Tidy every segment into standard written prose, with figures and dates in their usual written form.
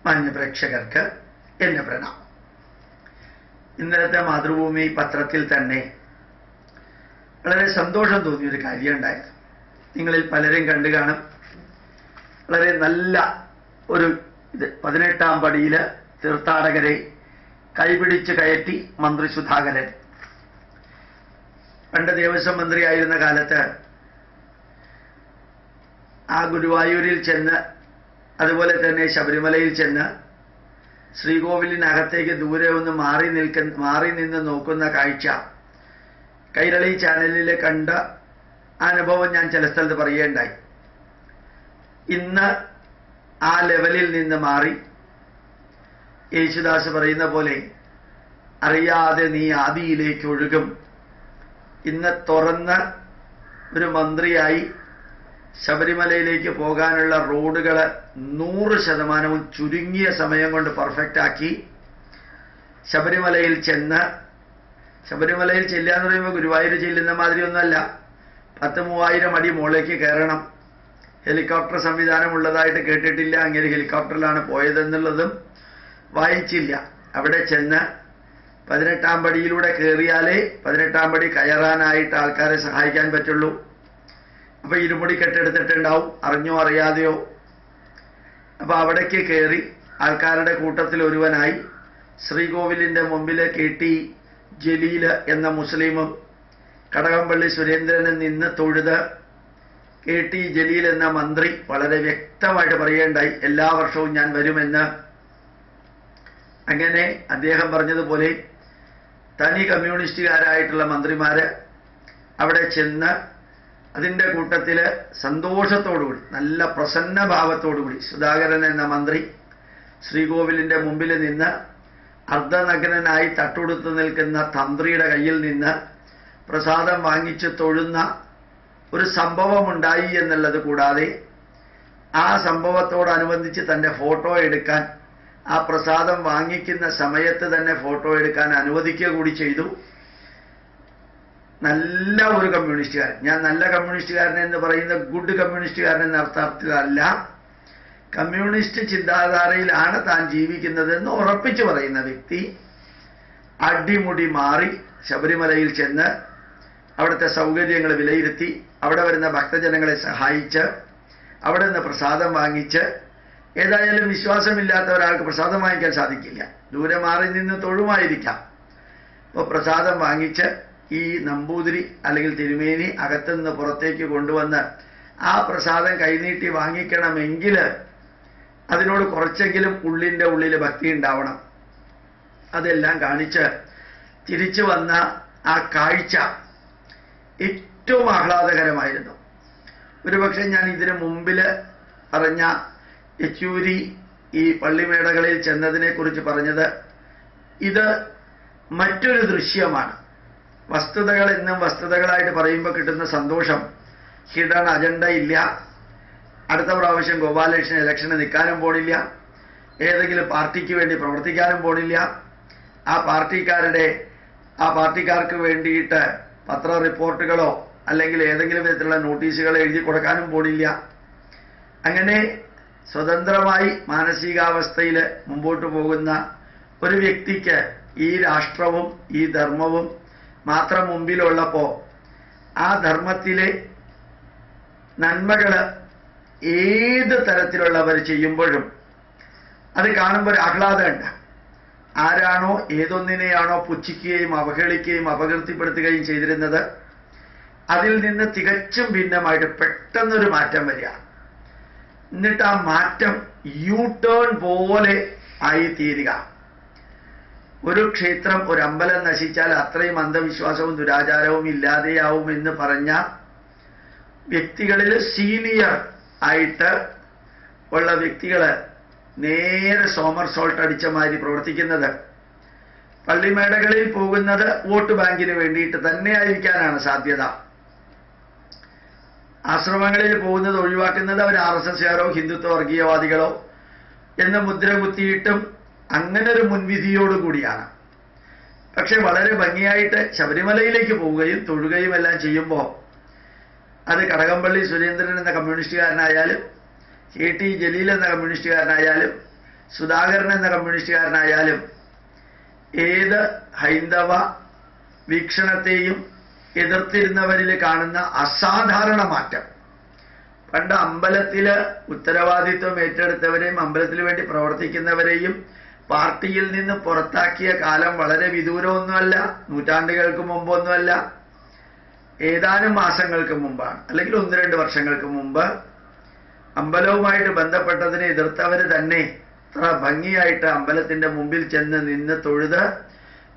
മാന്യപ്രേക്ഷകർക്ക് എന്നെ പ്രണാമം. ഇന്നലത്തെ മാതൃഭൂമി പത്രത്തിൽ തന്നെ വളരെ സന്തോഷം തോന്നിയൊരു കാര്യമുണ്ടായിരുന്നു. നിങ്ങളിൽ പലരും കണ്ടു കാണും. വളരെ നല്ല ഒരു 18ാം പടിയിൽ തീർത്ഥാടകരെ കൈപിടിച്ച് കയറ്റി മന്ത്രി സുധാകരൻ. പണ്ട് ദേവസ്വം മന്ത്രിയായിരുന്ന കാലത്ത് ആ ഗുരുവായൂരിൽ ചെന്ന്, അതുപോലെ തന്നെ ശബരിമലയിൽ ചെന്ന് ശ്രീകോവിലിനകത്തേക്ക് ദൂരെ ഒന്ന് മാറി നിന്ന് നോക്കുന്ന കാഴ്ച കൈരളി ചാനലിൽ കണ്ട അനുഭവം ഞാൻ ചില സ്ഥലത്ത് പറയുകയുണ്ടായി. ഇന്ന് ആ ലെവലിൽ നിന്ന് മാറി യേശുദാസ് പറയുന്ന പോലെ അറിയാതെ നീ ആദിയിലേക്ക് ഒഴുകും. ഇന്ന് തുറന്ന ഒരു മന്ത്രിയായി ശബരിമലയിലേക്ക് പോകാനുള്ള റോഡുകൾ 100% ചുരുങ്ങിയ സമയം കൊണ്ട് പെർഫെക്റ്റ് ആക്കി ശബരിമലയിൽ ചെല്ലുക എന്ന് പറയുമ്പോൾ ഗുരുവായൂർ ചെല്ലുന്ന മാതിരിയൊന്നുമല്ല. 10,000-3000 അടി മുകളിലേക്ക് കയറണം. ഹെലികോപ്റ്റർ സംവിധാനം ഉള്ളതായിട്ട് കേട്ടിട്ടില്ല. അങ്ങനെ ഹെലികോപ്റ്ററിലാണ് പോയതെന്നുള്ളതും വായിച്ചില്ല. അവിടെ ചെന്ന് 18ാം പടിയിലൂടെ കയറിയാലേ 18ാം പടി കയറാനായിട്ട് ആൾക്കാരെ സഹായിക്കാൻ പറ്റുള്ളൂ. അപ്പൊ ഇരുമുടി കെട്ടെടുത്തിട്ടുണ്ടാവും, അറിഞ്ഞോ അറിയാതെയോ. അപ്പൊ അവിടേക്ക് കയറി ആൾക്കാരുടെ കൂട്ടത്തിൽ ഒരുവനായി ശ്രീകോവിലിന്റെ മുമ്പിൽ KT ജലീൽ എന്ന മുസ്ലിമും കടകംപള്ളി സുരേന്ദ്രനിൽ നിന്ന് തൊഴുത് KT ജലീൽ എന്ന മന്ത്രി വളരെ വ്യക്തമായിട്ട് പറയുകയുണ്ടായി, എല്ലാ വർഷവും ഞാൻ വരുമെന്ന്. അങ്ങനെ അദ്ദേഹം പറഞ്ഞതുപോലെ തനി കമ്മ്യൂണിസ്റ്റുകാരായിട്ടുള്ള മന്ത്രിമാര് അവിടെ ചെന്ന് അതിൻ്റെ കൂട്ടത്തിൽ സന്തോഷത്തോടുകൂടി, നല്ല പ്രസന്ന ഭാവത്തോടുകൂടി സുധാകരൻ എന്ന മന്ത്രി ശ്രീകോവിലിൻ്റെ മുമ്പിൽ നിന്ന് അർദ്ധനഗ്നനായി തട്ടുടുത്ത് നിൽക്കുന്ന തന്ത്രിയുടെ കയ്യിൽ നിന്ന് പ്രസാദം വാങ്ങിച്ച് തൊഴുന്ന ഒരു സംഭവമുണ്ടായി എന്നുള്ളത് കൂടാതെ ആ സംഭവത്തോടനുബന്ധിച്ച് തൻ്റെ ഫോട്ടോ എടുക്കാൻ, ആ പ്രസാദം വാങ്ങിക്കുന്ന സമയത്ത് തന്നെ ഫോട്ടോ എടുക്കാൻ അനുവദിക്കുക കൂടി ചെയ്തു. നല്ല ഒരു കമ്മ്യൂണിസ്റ്റുകാരൻ. ഞാൻ നല്ല കമ്മ്യൂണിസ്റ്റുകാരൻ എന്ന് പറയുന്ന ഗുഡ് കമ്മ്യൂണിസ്റ്റുകാരൻ എന്ന അർത്ഥത്തിലല്ല, കമ്മ്യൂണിസ്റ്റ് ചിന്താധാരയിലാണ് താൻ ജീവിക്കുന്നതെന്ന് ഉറപ്പിച്ചു പറയുന്ന വ്യക്തി അടിമുടി മാറി ശബരിമലയിൽ ചെന്ന് അവിടുത്തെ സൗകര്യങ്ങൾ വിലയിരുത്തി, അവിടെ വരുന്ന ഭക്തജനങ്ങളെ സഹായിച്ച്, അവിടെ നിന്ന് പ്രസാദം വാങ്ങിച്ച്, ഏതായാലും വിശ്വാസമില്ലാത്ത ഒരാൾക്ക് പ്രസാദം വാങ്ങിക്കാൻ സാധിക്കില്ല, ദൂരെ മാറി നിന്ന് തൊഴുമായിരിക്കാം. അപ്പോൾ പ്രസാദം വാങ്ങിച്ച് ഈ നമ്പൂതിരി അല്ലെങ്കിൽ തിരുമേനി അകത്തുനിന്ന് പുറത്തേക്ക് കൊണ്ടുവന്ന് ആ പ്രസാദം കൈനീട്ടി വാങ്ങിക്കണമെങ്കിൽ അതിനോട് കുറച്ചെങ്കിലും ഉള്ളിൻ്റെ ഉള്ളിൽ ഭക്തി ഉണ്ടാവണം. അതെല്ലാം കാണിച്ച് തിരിച്ചു വന്ന ആ കാഴ്ച ഏറ്റവും ആഹ്ലാദകരമായിരുന്നു. ഒരുപക്ഷെ ഞാൻ ഇതിനു മുമ്പിൽ പറഞ്ഞ യെച്ചൂരി ഈ പള്ളിമേടകളിൽ ചെന്നതിനെക്കുറിച്ച് പറഞ്ഞത് ഇത് മറ്റൊരു ദൃശ്യമാണ്. വസ്തുതകൾ എന്നും വസ്തുതകളായിട്ട് പറയുമ്പോൾ കിട്ടുന്ന സന്തോഷം ഹിഡൻ അജണ്ട ഇല്ല. അടുത്ത പ്രാവശ്യം ഗോപാലകൃഷ്ണൻ ഇലക്ഷന് നിൽക്കാനും പോണില്ല, ഏതെങ്കിലും പാർട്ടിക്ക് വേണ്ടി പ്രവർത്തിക്കാനും പോണില്ല, ആ പാർട്ടിക്കാർക്ക് വേണ്ടിയിട്ട് പത്ര റിപ്പോർട്ടുകളോ അല്ലെങ്കിൽ ഏതെങ്കിലും വിധത്തിലുള്ള നോട്ടീസുകളോ എഴുതി കൊടുക്കാനും പോണില്ല. അങ്ങനെ സ്വതന്ത്രമായി മാനസികാവസ്ഥയിൽ മുമ്പോട്ട് പോകുന്ന ഒരു വ്യക്തിക്ക് ഈ രാഷ്ട്രവും ഈ ധർമ്മവും മാത്രം മുമ്പിലുള്ളപ്പോൾ ആ ധർമ്മത്തിലെ നന്മകൾ ഏത് തരത്തിലുള്ളവർ ചെയ്യുമ്പോഴും അത് കാണുമ്പോൾ ഒരു ആഹ്ലാദമുണ്ട്. ആരാണോ ഏതൊന്നിനെയാണോ പുച്ഛിക്കുകയും അവഹേളിക്കുകയും അപകീർത്തിപ്പെടുത്തുകയും ചെയ്തിരുന്നത് അതിൽ നിന്ന് തികച്ചും ഭിന്നമായിട്ട് പെട്ടെന്നൊരു മാറ്റം വരിക. എന്നിട്ട് ആ മാറ്റം ടേൺ പോലെ ആയിത്തീരുക. ഒരു ക്ഷേത്രം, ഒരു അമ്പലം നശിച്ചാൽ അത്രയും അന്ധവിശ്വാസവും ദുരാചാരവും ഇല്ലാതെയാവും എന്ന് പറഞ്ഞ വ്യക്തികളിൽ സീനിയർ ആയിട്ട് ഉള്ള വ്യക്തികൾ നേരെ സോമർസോൾട്ട് അടിച്ച മാതിരി പ്രവർത്തിക്കുന്നത്, പള്ളിമേടകളിൽ പോകുന്നത് വോട്ട് ബാങ്കിന് വേണ്ടിയിട്ട് തന്നെ ആയിരിക്കാനാണ് സാധ്യത. ആശ്രമങ്ങളിൽ പോകുന്നത് ഒഴിവാക്കുന്നത് അവർ RSSകാരോ ഹിന്ദുത്വ വർഗീയവാദികളോ എന്ന് മുദ്ര കുത്തിയിട്ടും അങ്ങനെ ഒരു മുൻവിധിയോടുകൂടിയാണ്. പക്ഷെ വളരെ ഭംഗിയായിട്ട് ശബരിമലയിലേക്ക് പോവുകയും തൊഴുകയും എല്ലാം ചെയ്യുമ്പോൾ അത് കടകംപള്ളി സുരേന്ദ്രൻ എന്ന കമ്മ്യൂണിസ്റ്റുകാരനായാലും KT ജലീൽ എന്ന കമ്മ്യൂണിസ്റ്റുകാരനായാലും സുധാകരൻ എന്ന കമ്മ്യൂണിസ്റ്റുകാരനായാലും ഏത് ഹൈന്ദവ വീക്ഷണത്തെയും എതിർത്തിരുന്നവരിൽ കാണുന്ന അസാധാരണ മാറ്റം. പണ്ട് അമ്പലത്തിൽ ഉത്തരവാദിത്വം ഏറ്റെടുത്തവരെയും അമ്പലത്തിന് വേണ്ടി പ്രവർത്തിക്കുന്നവരെയും പാർട്ടിയിൽ നിന്ന് പുറത്താക്കിയ കാലം വളരെ വിദൂരമൊന്നുമല്ല, നൂറ്റാണ്ടുകൾക്ക് മുമ്പൊന്നുമല്ല, ഏതാനും മാസങ്ങൾക്ക് മുമ്പാണ്, അല്ലെങ്കിൽ 1-2 വർഷങ്ങൾക്ക് മുമ്പ്. അമ്പലവുമായിട്ട് ബന്ധപ്പെട്ടതിനെ എതിർത്തവർ തന്നെ ഇത്ര ഭംഗിയായിട്ട് അമ്പലത്തിന്റെ മുമ്പിൽ ചെന്ന് നിന്ന് തൊഴുത്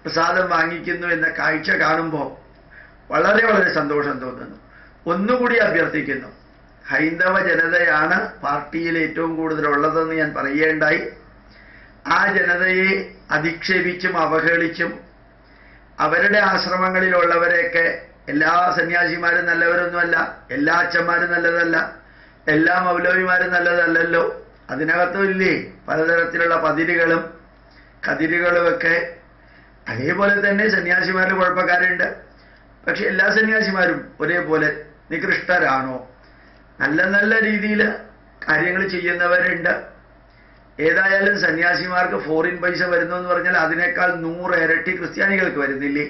പ്രസാദം വാങ്ങിക്കുന്നു എന്ന കാഴ്ച കാണുമ്പോൾ വളരെ വളരെ സന്തോഷം തോന്നുന്നു. ഒന്നുകൂടി അഭ്യർത്ഥിക്കുന്നു, ഹൈന്ദവ ജനതയാണ് പാർട്ടിയിൽ ഏറ്റവും കൂടുതലുള്ളതെന്ന് ഞാൻ പറയേണ്ടായി. ആ ജനതയെ അധിക്ഷേപിച്ചും അവഹേളിച്ചും അവരുടെ ആശ്രമങ്ങളിലുള്ളവരെയൊക്കെ എല്ലാ സന്യാസിമാരും നല്ലവരൊന്നുമല്ല, എല്ലാ അച്ഛന്മാരും നല്ലതല്ല, എല്ലാ മൗലവിമാരും നല്ലതല്ലല്ലോ, അതിനകത്തും ഇല്ലേ പലതരത്തിലുള്ള പതിരുകളും കതിരുകളുമൊക്കെ. അതേപോലെ തന്നെ സന്യാസിമാരിൽ കുഴപ്പക്കാരുണ്ട്. പക്ഷെ എല്ലാ സന്യാസിമാരും ഒരേപോലെ നികൃഷ്ടരാണോ? നല്ല നല്ല രീതിയിൽ കാര്യങ്ങൾ ചെയ്യുന്നവരുണ്ട്. ഏതായാലും സന്യാസിമാർക്ക് ഫോറിൻ പൈസ വരുന്നു എന്ന് പറഞ്ഞാൽ അതിനേക്കാൾ 100 ഇരട്ടി ക്രിസ്ത്യാനികൾക്ക് വരുന്നില്ലേ,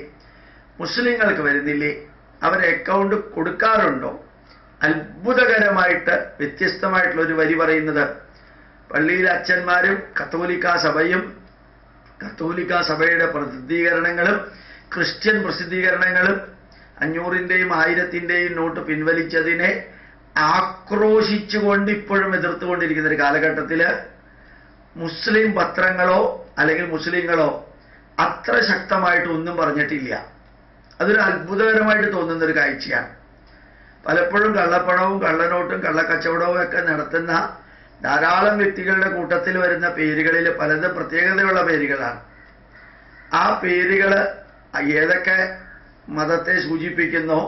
മുസ്ലിങ്ങൾക്ക് വരുന്നില്ലേ? അവർ അക്കൗണ്ട് കൊടുക്കാറുണ്ടോ? അത്ഭുതകരമായിട്ട് വ്യത്യസ്തമായിട്ടുള്ള ഒരു വരി പറയുന്നത്, പള്ളിയിലെ അച്ഛന്മാരും കത്തോലിക്ക സഭയും കത്തോലിക്ക സഭയുടെ പ്രസിദ്ധീകരണങ്ങളും ക്രിസ്ത്യൻ പ്രസിദ്ധീകരണങ്ങളും 500-ന്റെയും 1000-ന്റെയും നോട്ട് പിൻവലിച്ചതിനെ ആക്രോശിച്ചുകൊണ്ട് ഇപ്പോഴും എതിർത്തുകൊണ്ടിരിക്കുന്ന ഒരു കാലഘട്ടത്തിൽ മുസ്ലിം പത്രങ്ങളോ അല്ലെങ്കിൽ മുസ്ലിങ്ങളോ അത്ര ശക്തമായിട്ട് ഒന്നും പറഞ്ഞിട്ടില്ല. അതൊരു അത്ഭുതകരമായിട്ട് തോന്നുന്ന ഒരു കാഴ്ചയാണ്. പലപ്പോഴും കള്ളപ്പണവും കള്ളനോട്ടും കള്ളക്കച്ചവടവും ഒക്കെ നടത്തുന്ന ധാരാളം വ്യക്തികളുടെ കൂട്ടത്തിൽ വരുന്ന പേരുകളിൽ പലതും പ്രത്യേകതയുള്ള പേരുകളാണ്. ആ പേരുകൾ ഏതൊക്കെ മതത്തെ സൂചിപ്പിക്കുന്നോ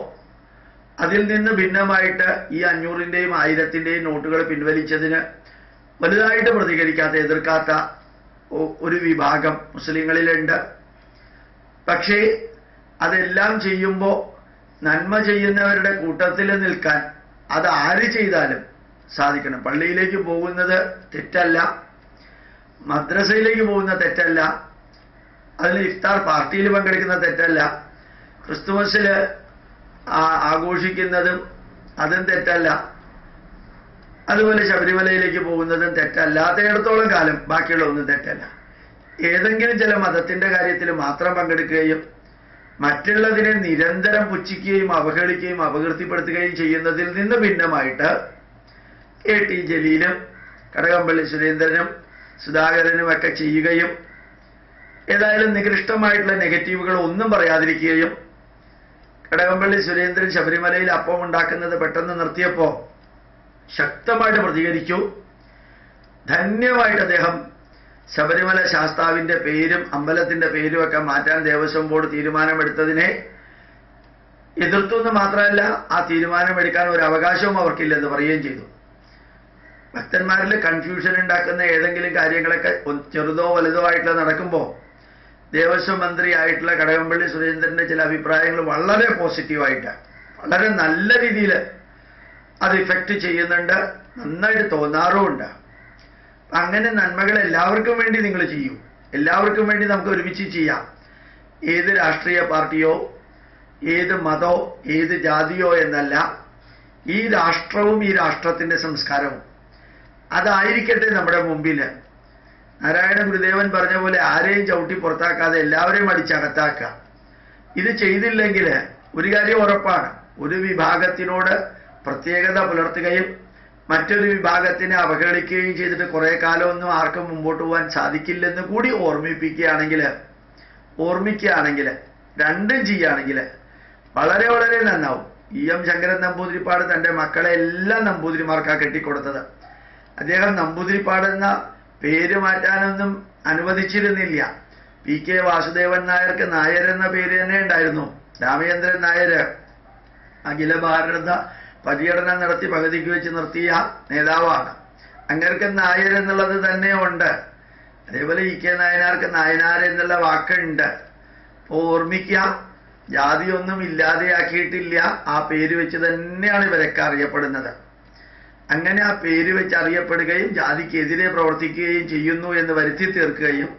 അതിൽ നിന്ന് ഭിന്നമായിട്ട് ഈ 500-ന്റെയും 1000-ന്റെയും നോട്ടുകൾ പിൻവലിച്ചതിന് വലുതായിട്ട് പ്രതികരിക്കാത്ത, എതിർക്കാത്ത ഒരു വിഭാഗം മുസ്ലിങ്ങളിലുണ്ട്. പക്ഷേ അതെല്ലാം ചെയ്യുമ്പോൾ നന്മ ചെയ്യുന്നവരുടെ കൂട്ടത്തിൽ നിൽക്കാൻ അത് ആര് ചെയ്താലും സാധിക്കണം. പള്ളിയിലേക്ക് പോകുന്നത് തെറ്റല്ല, മദ്രസയിലേക്ക് പോകുന്ന തെറ്റല്ല, അതിൽ ഇഫ്താർ പാർട്ടിയിൽ പങ്കെടുക്കുന്ന തെറ്റല്ല, ക്രിസ്തുമസിൽ ആഘോഷിക്കുന്നതും അതും തെറ്റല്ല, അതുപോലെ ശബരിമലയിലേക്ക് പോകുന്നതും തെറ്റല്ലാത്തയിടത്തോളം കാലം ബാക്കിയുള്ള ഒന്നും തെറ്റല്ല. ഏതെങ്കിലും ചില മതത്തിന്റെ കാര്യത്തിൽ മാത്രം പങ്കെടുക്കുകയും മറ്റുള്ളതിനെ നിരന്തരം പുച്ഛിക്കുകയും അവഹേളിക്കുകയും അപകീർത്തിപ്പെടുത്തുകയും ചെയ്യുന്നതിൽ നിന്ന് ഭിന്നമായിട്ട് A.T. ജലീലും കടകംപള്ളി സുരേന്ദ്രനും സുധാകരനും ഒക്കെ ചെയ്യുകയും ഏതായാലും നികൃഷ്ടമായിട്ടുള്ള നെഗറ്റീവുകൾ ഒന്നും പറയാതിരിക്കുകയും, കടകംപള്ളി സുരേന്ദ്രൻ ശബരിമലയിൽ അപ്പം ഉണ്ടാക്കുന്നത് പെട്ടെന്ന് നിർത്തിയപ്പോൾ ശക്തമായിട്ട് പ്രതികരിച്ചു. ധന്യമായിട്ട് അദ്ദേഹം ശബരിമല ശാസ്താവിന്റെ പേരും അമ്പലത്തിന്റെ പേരും ഒക്കെ മാറ്റാൻ ദേവസ്വം ബോർഡ് തീരുമാനമെടുത്തതിനെ എതിർത്തു എന്ന് മാത്രമല്ല, ആ തീരുമാനമെടുക്കാൻ ഒരു അവകാശവും അവർക്കില്ലെന്ന് പറയുകയും ചെയ്തു. ഭക്തന്മാരിൽ കൺഫ്യൂഷൻ ഉണ്ടാക്കുന്ന ഏതെങ്കിലും കാര്യങ്ങളൊക്കെ ചെറുതോ വലുതോ ആയിട്ടുള്ള നടക്കുമ്പോൾ ദേവസ്വം മന്ത്രി ആയിട്ടുള്ള കടകംപള്ളി സുരേന്ദ്രന്റെ ചില അഭിപ്രായങ്ങൾ വളരെ പോസിറ്റീവായിട്ട് വളരെ നല്ല രീതിയിൽ അത് ഇഫക്റ്റ് ചെയ്യുന്നുണ്ട്, നന്നായിട്ട് തോന്നാറുമുണ്ട്. അങ്ങനെ നന്മകൾ എല്ലാവർക്കും വേണ്ടി നിങ്ങൾ ചെയ്യൂ, എല്ലാവർക്കും വേണ്ടി നമുക്ക് ഒരുമിച്ച് ചെയ്യാം. ഏത് രാഷ്ട്രീയ പാർട്ടിയോ ഏത് മതമോ ഏത് ജാതിയോ എന്നല്ല, ഈ രാഷ്ട്രവും ഈ രാഷ്ട്രത്തിന്റെ സംസ്കാരവും അതായിരിക്കട്ടെ നമ്മുടെ മുമ്പിൽ. നാരായണ ഗുരുദേവൻ പറഞ്ഞ പോലെ ആരെയും ചവിട്ടി പുറത്താക്കാതെ എല്ലാവരെയും അടിച്ചകത്താക്കുക. ഇത് ചെയ്തില്ലെങ്കിൽ ഒരു കാര്യം ഉറപ്പാണ്, ഒരു വിഭാഗത്തിനോട് പ്രത്യേകത പുലർത്തുകയും മറ്റൊരു വിഭാഗത്തിനെ അവഹേളിക്കുകയും ചെയ്തിട്ട് കുറെ കാലമൊന്നും ആർക്കും മുമ്പോട്ട് പോകാൻ സാധിക്കില്ലെന്ന് കൂടി ഓർമ്മിക്കുകയാണെങ്കിൽ രണ്ടും ചെയ്യുകയാണെങ്കിൽ വളരെ വളരെ നന്നാവും. E.M. ശങ്കരൻ നമ്പൂതിരിപ്പാട് തൻ്റെ മക്കളെ എല്ലാം നമ്പൂതിരിമാർക്കാണ് കെട്ടിക്കൊടുത്തത്. അദ്ദേഹം നമ്പൂതിരിപ്പാടെന്ന പേര് മാറ്റാനൊന്നും അനുവദിച്ചിരുന്നില്ല. P.K. വാസുദേവൻ നായർക്ക് നായർ എന്ന പേര് തന്നെ ഉണ്ടായിരുന്നു. രാമചന്ദ്രൻ നായർ അഖില ഭാരത പര്യടനം നടത്തി പകുതിക്ക് വെച്ച് നിർത്തിയ നേതാവാണ്. അങ്ങർക്ക് നായർ എന്നുള്ളത് തന്നെ ഉണ്ട്. അതേപോലെ E.K. നായനാർക്ക് നായനാർ എന്നുള്ള വാക്കുണ്ട്. അപ്പോൾ ഓർമ്മിക്കുക, ജാതിയൊന്നും ഇല്ലാതെയാക്കിയിട്ടില്ല, ആ പേര് വെച്ച് തന്നെയാണ് ഇവരൊക്കെ അറിയപ്പെടുന്നത്. അങ്ങനെ ആ പേര് വെച്ച് അറിയപ്പെടുകയും ജാതിക്കെതിരെ പ്രവർത്തിക്കുകയും ചെയ്യുന്നു എന്ന് വരുത്തി തീർക്കുകയും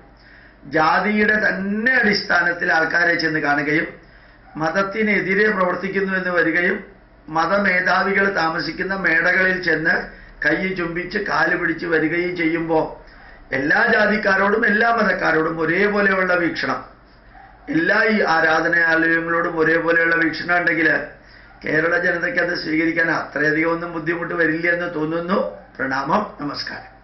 ജാതിയുടെ തന്നെ അടിസ്ഥാനത്തിൽ ആൾക്കാരെ ചെന്ന് കാണുകയും മതത്തിനെതിരെ പ്രവർത്തിക്കുന്നു എന്ന് വരികയും മതമേധാവികൾ താമസിക്കുന്ന മേടകളിൽ ചെന്ന് കൈ ചുംബിച്ച് കാല് പിടിച്ച് വരികയും ചെയ്യുമ്പോൾ എല്ലാ ജാതിക്കാരോടും എല്ലാ മതക്കാരോടും ഒരേപോലെയുള്ള വീക്ഷണം, എല്ലാ ഈ ആരാധനാലയങ്ങളോടും ഒരേപോലെയുള്ള വീക്ഷണം ഉണ്ടെങ്കിൽ കേരള ജനതയ്ക്ക് അത് സ്വീകരിക്കാൻ അത്രയധികം ഒന്നും ബുദ്ധിമുട്ട് വരില്ല എന്ന് തോന്നുന്നു. പ്രണാമം, നമസ്കാരം.